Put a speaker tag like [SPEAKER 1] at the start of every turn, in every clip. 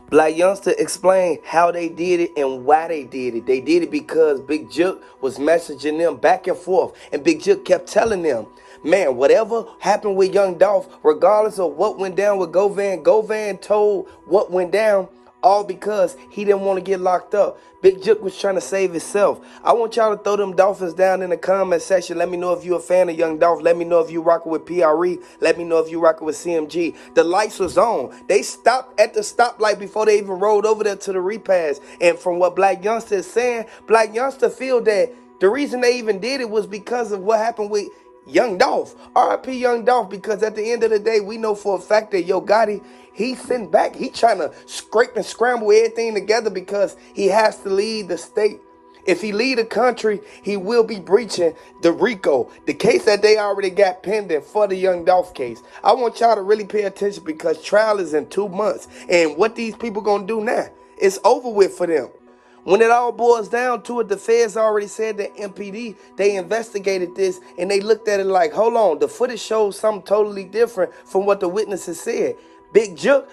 [SPEAKER 1] Blac Youngsta explained how they did it and why they did it. They did it because Big Jook was messaging them back and forth, and Big Jook kept telling them, man, whatever happened with Young Dolph, regardless of what went down with Govan told what went down, all because he didn't want to get locked up. Big Jook was trying to save himself. I want y'all to throw them Dolphins down in the comment section. Let me know if you're a fan of Young Dolph. Let me know if you rocking with PRE. Let me know if you rocking with CMG. The lights was on. They stopped at the stoplight before they even rolled over there to the repass. And from what Blac Youngsta is saying, Blac Youngsta feel that the reason they even did it was because of what happened with Young Dolph. RIP Young Dolph, because at the end of the day, we know for a fact that Yo Gotti, he's sitting back. He trying to scrape and scramble everything together because he has to lead the state. If he lead the country, he will be breaching the RICO, the case that they already got pending for the Young Dolph case. I want y'all to really pay attention because trial is in 2 months. And what these people gonna do now? It's over with for them. When it all boils down to it, the feds already said that MPD, they investigated this and they looked at it like, hold on, the footage shows something totally different from what the witnesses said. Big Jook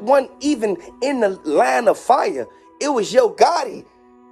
[SPEAKER 1] wasn't even in the line of fire. It was Yo Gotti.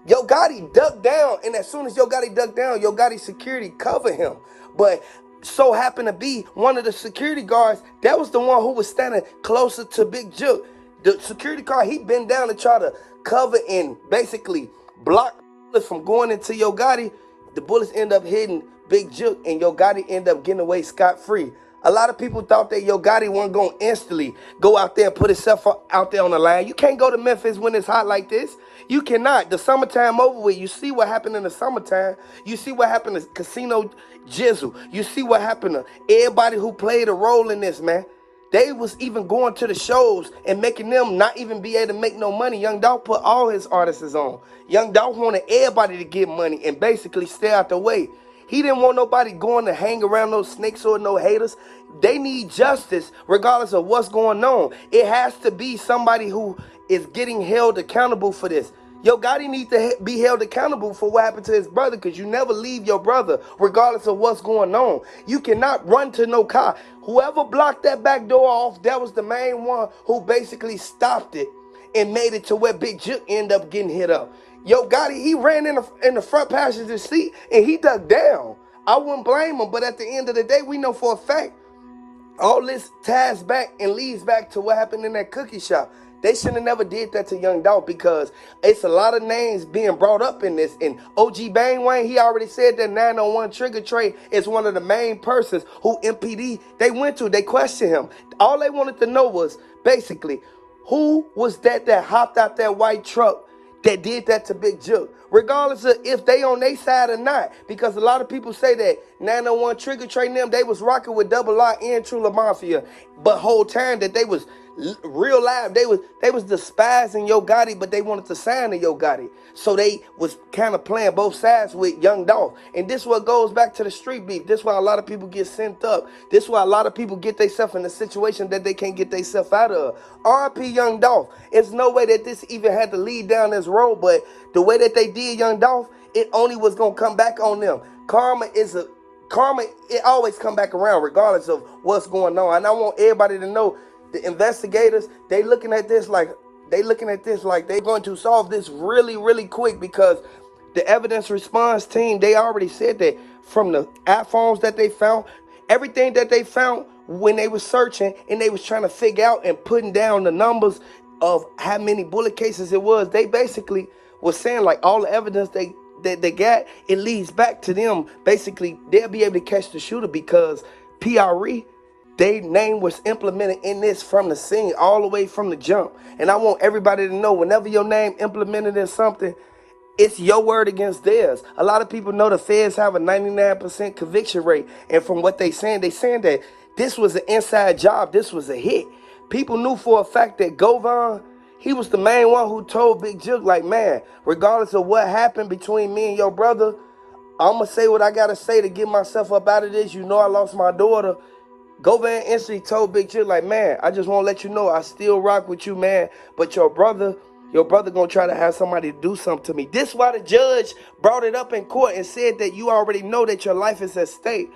[SPEAKER 1] Yo Gotti ducked down, and as soon as Yo Gotti ducked down, Yo Gotti security covered him. But so happened to be one of the security guards, that was the one who was standing closer to Big Jook. The security guard, he bent down to try to cover and basically block bullets from going into Yo Gotti. The bullets end up hitting Big Jook, and Yo Gotti end up getting away scot-free. A lot of people thought that Yo Gotti wasn't going to instantly go out there and put himself out there on the line. You can't go to Memphis when it's hot like this. You cannot. The summertime over with. You see what happened in the summertime. You see what happened to Casino Jizzle. You see what happened to everybody who played a role in this, man. They was even going to the shows and making them not even be able to make no money. Young Dolph put all his artists on. Young Dolph wanted everybody to get money and basically stay out the way. He didn't want nobody going to hang around no snakes or no haters. They need justice regardless of what's going on. It has to be somebody who is getting held accountable for this. Yo Gotti needs to be held accountable for what happened to his brother, because you never leave your brother regardless of what's going on. You cannot run to no car. Whoever blocked that back door off, that was the main one who basically stopped it and made it to where Big Jook ended up getting hit up. Yo Gotti, he ran in the front passenger seat and he ducked down. I wouldn't blame him, but at the end of the day, we know for a fact all this ties back and leads back to what happened in that cookie shop. They should have never did that to Young Dolph, because it's a lot of names being brought up in this. And OG Bang Wayne, he already said that 901 Trigger Trade is one of the main persons who MPD, they went to. They questioned him. All they wanted to know was basically, who was that hopped out that white truck that did that to Big Jook, regardless of if they on their side or not. Because a lot of people say that 901 Trigger Trade them, they was rocking with Double R and True Mafia, but whole time that they was real live, they was despising Yo Gotti, but they wanted to sign to Yo Gotti. So they was kind of playing both sides with Young Dolph. And this what goes back to the street beef. This why a lot of people get sent up. This why a lot of people get themselves in a situation that they can't get themselves out of. RIP Young Dolph. It's no way that this even had to lead down this road, but the way that they did Young Dolph, it only was gonna come back on them. Karma, it always come back around regardless of what's going on. And I want everybody to know, the investigators, they looking at this like they're going to solve this really, really quick, because the evidence response team, they already said that from the iPhones that they found, everything that they found when they was searching and they was trying to figure out and putting down the numbers of how many bullet cases it was, they basically was saying like all the evidence they got, it leads back to them. Basically, they'll be able to catch the shooter because PRE, their name was implemented in this from the scene, all the way from the jump. And I want everybody to know, whenever your name implemented in something, it's your word against theirs. A lot of people know the feds have a 99% conviction rate. And from what they saying that this was an inside job. This was a hit. People knew for a fact that Govan, he was the main one who told Big Jook, like, man, regardless of what happened between me and your brother, I'm going to say what I got to say to get myself up out of this. You know I lost my daughter. Govan instantly told Big Jook, like, man, I just want to let you know I still rock with you, man. But your brother gonna try to have somebody do something to me. This why the judge brought it up in court and said that you already know that your life is at stake.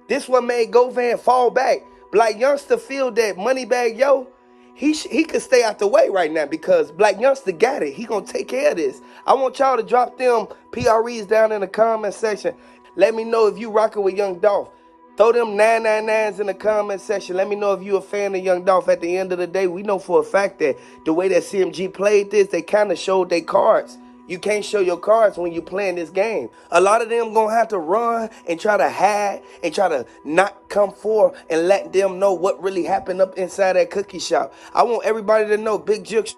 [SPEAKER 1] This what made Govan fall back. Blac Youngsta feel that Moneybag Yo, he could stay out the way right now because Blac Youngsta got it. He gonna take care of this. I want y'all to drop them PREs down in the comment section. Let me know if you rocking with Young Dolph. Throw them 999s in the comment section. Let me know if you a fan of Young Dolph. At the end of the day, we know for a fact that the way that CMG played this, they kind of showed their cards. You can't show your cards when you playing this game. A lot of them gonna have to run and try to hide and try to not come forth and let them know what really happened up inside that cookie shop. I want everybody to know Big Jook,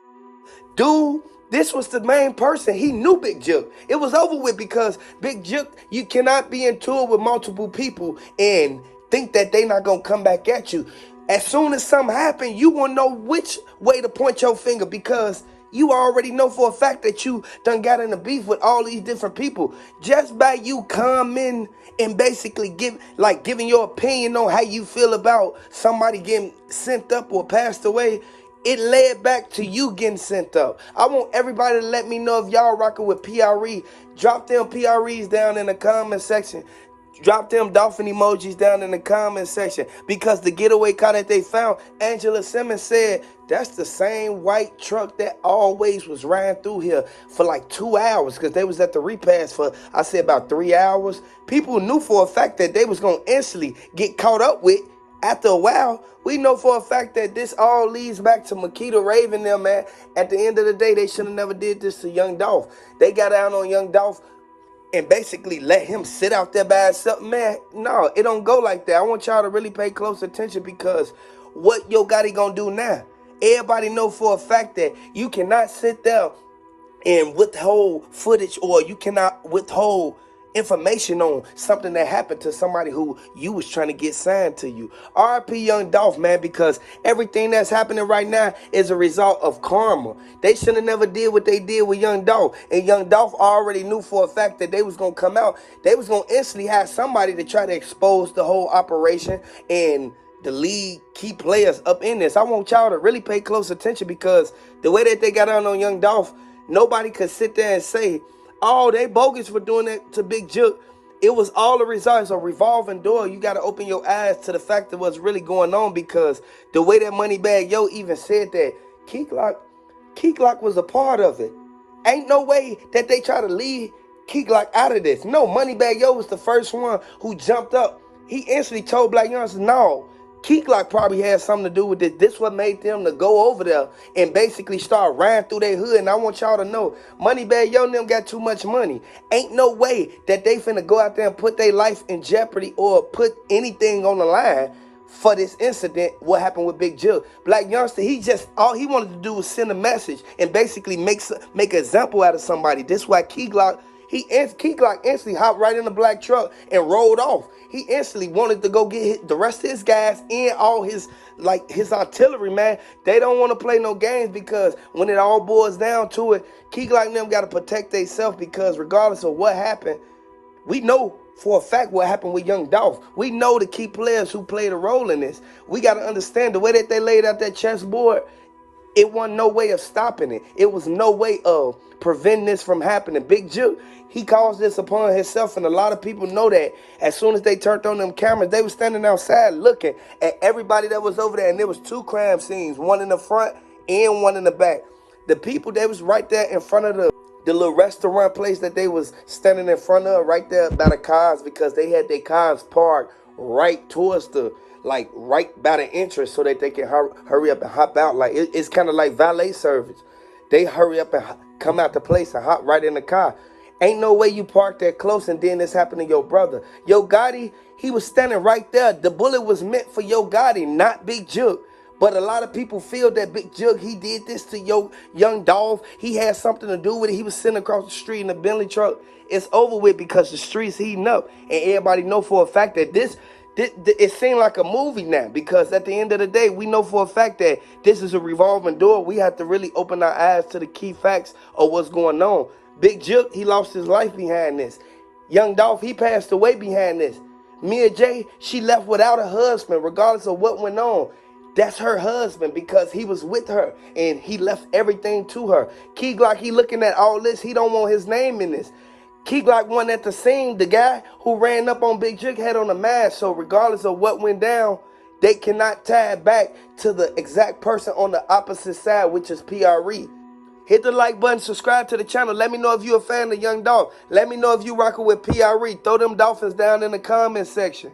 [SPEAKER 1] dude, this was the main person. He knew Big Jook. It was over with because Big Jook, you cannot be in tour with multiple people and think that they not gonna come back at you. As soon as something happen, you won't know which way to point your finger because you already know for a fact that you done got in a beef with all these different people. Just by you coming and basically giving your opinion on how you feel about somebody getting sent up or passed away, it led back to you getting sent up. I want everybody to let me know if y'all rocking with PRE. Drop them PREs down in the comment section. Drop them dolphin emojis down in the comment section because the getaway car that they found, Angela Simmons said, that's the same white truck that always was riding through here for like 2 hours because they was at the repass for, I said, about 3 hours. People knew for a fact that they was going to instantly get caught up with after a while. We know for a fact that this all leads back to Makedas Raven them, man. At the end of the day, they should have never did this to Young Dolph. They got down on Young Dolph and basically let him sit out there by himself. Man, no, it don't go like that. I want y'all to really pay close attention because what Yo Gotti gonna do now? Everybody know for a fact that you cannot sit there and withhold footage or you cannot withhold information on something that happened to somebody who you was trying to get signed to you. RP Young Dolph, man, because everything that's happening right now is a result of karma. They should have never did what they did with Young Dolph. And Young Dolph already knew for a fact that they was going to come out. They was going to instantly have somebody to try to expose the whole operation and the league key players up in this. I want y'all to really pay close attention because the way that they got on Young Dolph, nobody could sit there and say, oh, they bogus for doing that to Big Jook. It was all the results of revolving door. You got to open your eyes to the fact of what's really going on because the way that Moneybag Yo even said that Key Glock was a part of it. Ain't no way that they try to leave Key Glock out of this. No, Moneybag Yo was the first one who jumped up. He instantly told Blac Youngsta, no, Key Glock probably had something to do with this. This what made them to go over there and basically start riding through their hood. And I want y'all to know, Moneybag Yo and them got too much money. Ain't no way that they finna go out there and put their life in jeopardy or put anything on the line for this incident, what happened with Big Jook. Blac Youngsta, all he wanted to do was send a message and basically make an example out of somebody. This why Key Glock instantly hopped right in the black truck and rolled off. He instantly wanted to go get the rest of his guys and all his artillery, man. They don't want to play no games because when it all boils down to it, Key Glock and them got to protect themselves because regardless of what happened, we know for a fact what happened with Young Dolph. We know the key players who played a role in this. We got to understand the way that they laid out that chessboard. It wasn't no way of stopping it. It was no way of preventing this from happening. Big Jook, he caused this upon himself, and a lot of people know that. As soon as they turned on them cameras, they were standing outside looking at everybody that was over there, and there was 2 crime scenes, one in the front and one in the back. The people, they was right there in front of the little restaurant place that they was standing in front of, right there by the cars, because they had their cars parked right towards right by the entrance so that they can hurry up and hop out. Like it's kind of like valet service. They hurry up and come out the place and hop right in the car. Ain't no way you park that close and then this happened to your brother. Yo Gotti, he was standing right there. The bullet was meant for Yo Gotti, not Big Jook. But a lot of people feel that Big Jook, he did this to Young Dolph. He had something to do with it. He was sitting across the street in a Bentley truck. It's over with because the street's heating up. And everybody know for a fact that it seemed like a movie now, because at the end of the day, we know for a fact that this is a revolving door. We have to really open our eyes to the key facts of what's going on. Big Jook, he lost his life behind this. Young Dolph, he passed away behind this. Mia J, she left without a husband, regardless of what went on. That's her husband because he was with her and he left everything to her. Key Glock, he looking at all this. He don't want his name in this. Key Glock wasn't at the scene. The guy who ran up on Big Jook had on a mask. So regardless of what went down, They cannot tie it back to the exact person on the opposite side, which is PRE. Hit the like button, subscribe to the channel. Let me know if you're a fan of Young Dolph. Let me know if you rocking with PRE. Throw them Dolphins down in the comment section.